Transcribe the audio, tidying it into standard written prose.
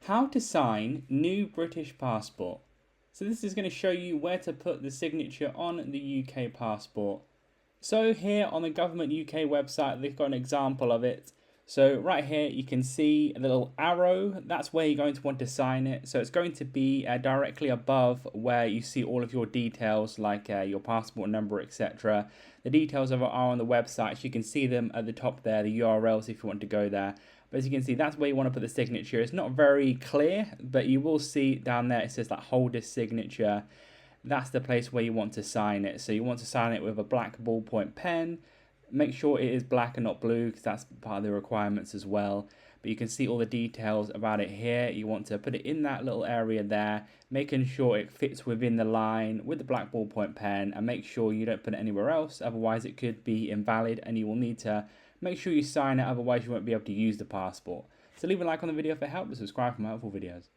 How to sign new British passport. So this is going to show you where to put the signature on the UK passport. So here on the Government UK website, they've got an example of it. So right here, you can see a little arrow. That's where you're going to want to sign it. So it's going to be directly above where you see all of your details, like your passport number, etc. The details of it are on the website. So you can see them at the top there, the URLs if you want to go there. But as you can see, that's where you want to put the signature. It's not very clear, but you will see down there, it says like holder signature. That's the place where you want to sign it. So you want to sign it with a black ballpoint pen. Make sure it is black and not blue, because that's part of the requirements as well. But you can see all the details about it here. You want to put it in that little area there, making sure it fits within the line with the black ballpoint pen, and make sure you don't put it anywhere else, otherwise it could be invalid and you will need to make sure you sign it, otherwise you won't be able to use the passport. So leave a like on the video if it helped, and subscribe for more helpful videos.